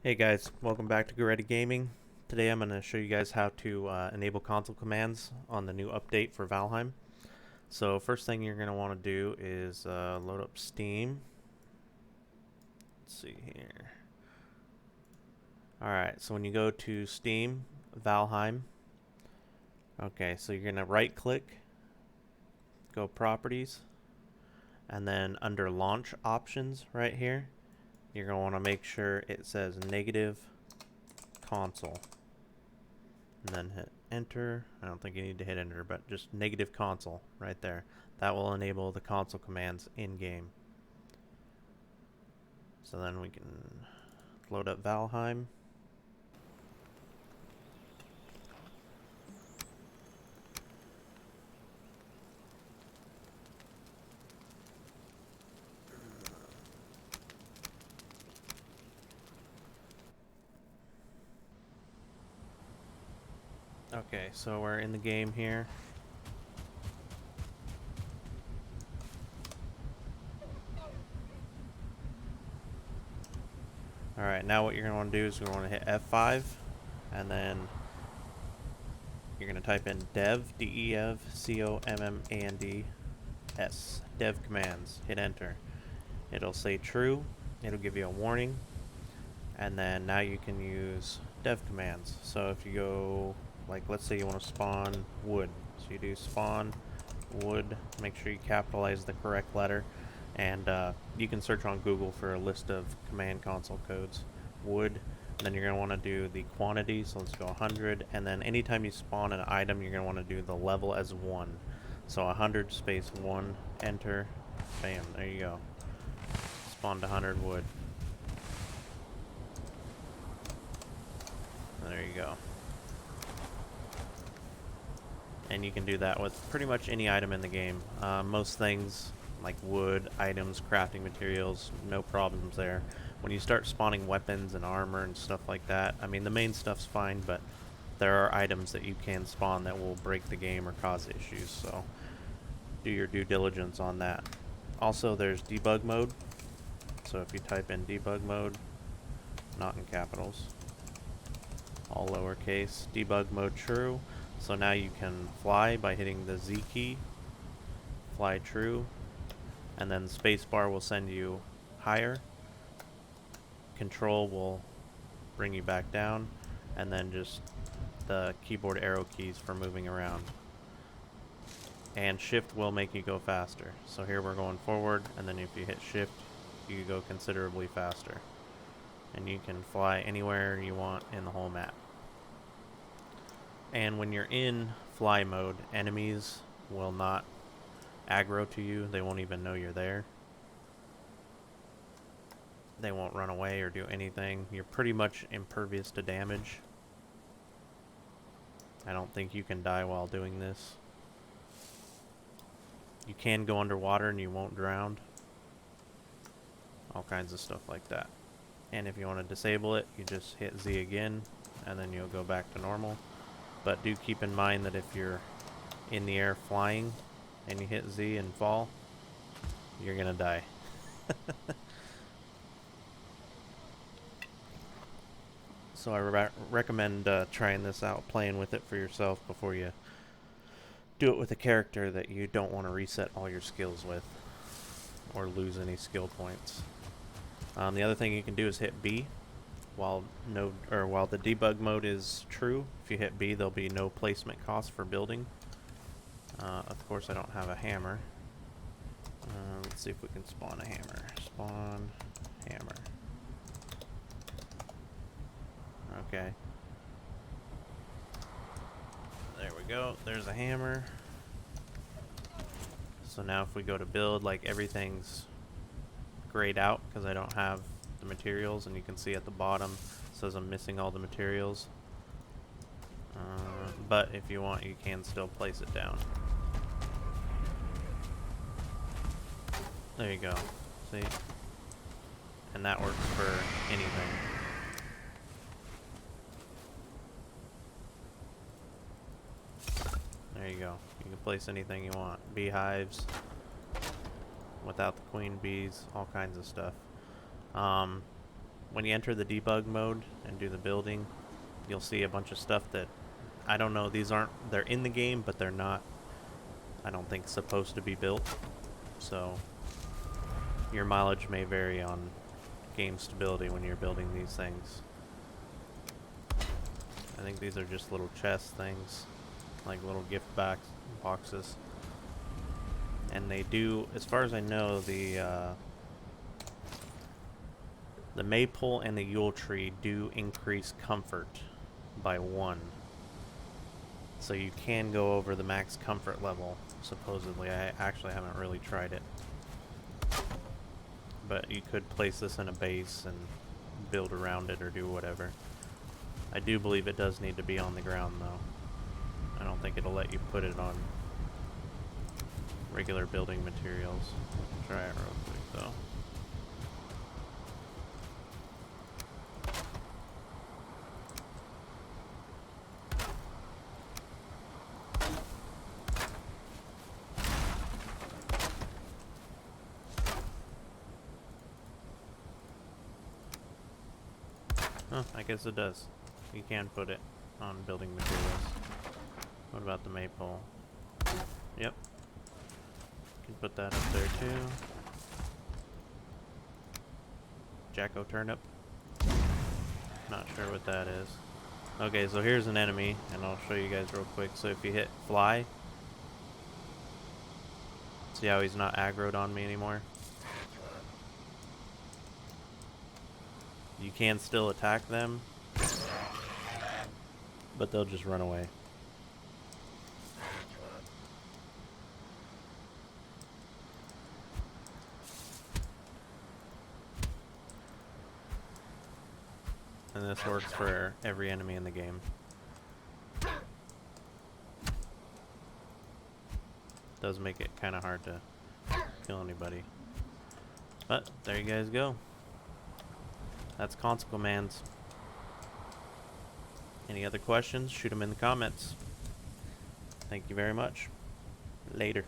Hey guys, welcome back to Goretti Gaming. Today I'm going to show you guys how to enable console commands on the new update for Valheim. So first thing you're going to want to do is load up Steam. Let's see here. Alright, so when you go to Steam, Valheim, okay, so you're going to right click, go Properties, and then under Launch Options right here, you're going to want to make sure it says Negative Console. And then hit enter. I don't think you need to hit enter, but just negative console right there. That will enable the console commands in game. So then we can load up Valheim. Okay, so we're in the game here. Alright, now what you're going to want to do is you're going to hit F5, and then you're going to type in dev, D-E-V, C-O-M-M-A-N-D-S, dev commands. Hit enter. It'll say true. It'll give you a warning. And then now you can use dev commands. So if you go, like, let's say you want to spawn wood. So you do spawn wood, make sure you capitalize the correct letter, and you can search on Google for a list of command console codes. Wood, and then you're going to want to do the quantity, so let's go 100, and then anytime you spawn an item, you're going to want to do the level as 1. So 100 space 1, enter, bam, there you go. Spawned 100 wood. There you go. And you can do that with pretty much any item in the game. Most things like wood, items, crafting materials, no problems there. When you start spawning weapons and armor and stuff like that, I mean the main stuff's fine, but there are items that you can spawn that will break the game or cause issues, so do your due diligence on that. Also, there's debug mode. So if you type in debug mode, not in capitals, all lowercase, debug mode true. So now you can fly by hitting the Z key, fly true, and then spacebar will send you higher, control will bring you back down, and then just the keyboard arrow keys for moving around. And shift will make you go faster. So here we're going forward, and then if you hit shift, you go considerably faster. And you can fly anywhere you want in the whole map. And when you're in fly mode, enemies will not aggro to you. They won't even know you're there. They won't run away or do anything. You're pretty much impervious to damage. I don't think you can die while doing this. You can go underwater and you won't drown. All kinds of stuff like that. And if you want to disable it, you just hit Z again, and then you'll go back to normal. But do keep in mind that if you're in the air flying and you hit Z and fall, you're gonna die. So I recommend trying this out, playing with it for yourself before you do it with a character that you don't want to reset all your skills with or lose any skill points. The other thing you can do is hit B while the debug mode is true. If you hit B, there'll be no placement cost for building. Of course, I don't have a hammer. Let's see if we can spawn a hammer. Spawn hammer. Okay. There we go. There's a hammer. So now if we go to build, like, everything's grayed out because I don't have the materials, and you can see at the bottom it says I'm missing all the materials. But if you want, you can still place it down. There you go. See? And that works for anything. There you go. You can place anything you want. Beehives, without the queen bees, all kinds of stuff. when you enter the debug mode and do the building, you'll see a bunch of stuff that I don't know. They're in the game, but they're not, I don't think, supposed to be built. So your mileage may vary on game stability when you're building these things. I think these are just little chest things, like little gift boxes. And they do, as far as I know, the maple and the Yule tree do increase comfort by 1. So you can go over the max comfort level, supposedly. I actually haven't really tried it. But you could place this in a base and build around it or do whatever. I do believe it does need to be on the ground, though. I don't think it'll let you put it on regular building materials. Try it real quick, though. Huh, I guess it does. You can put it on building materials. What about the maple? Yep. You can put that up there too. Jacko turnip. Not sure what that is. Okay, so here's an enemy, and I'll show you guys real quick. So if you hit fly, see how he's not aggroed on me anymore? You can still attack them, but they'll just run away. And this works for every enemy in the game. Does make it kind of hard to kill anybody. But there you guys go. That's console commands. Any other questions? Shoot them in the comments. Thank you very much. Later.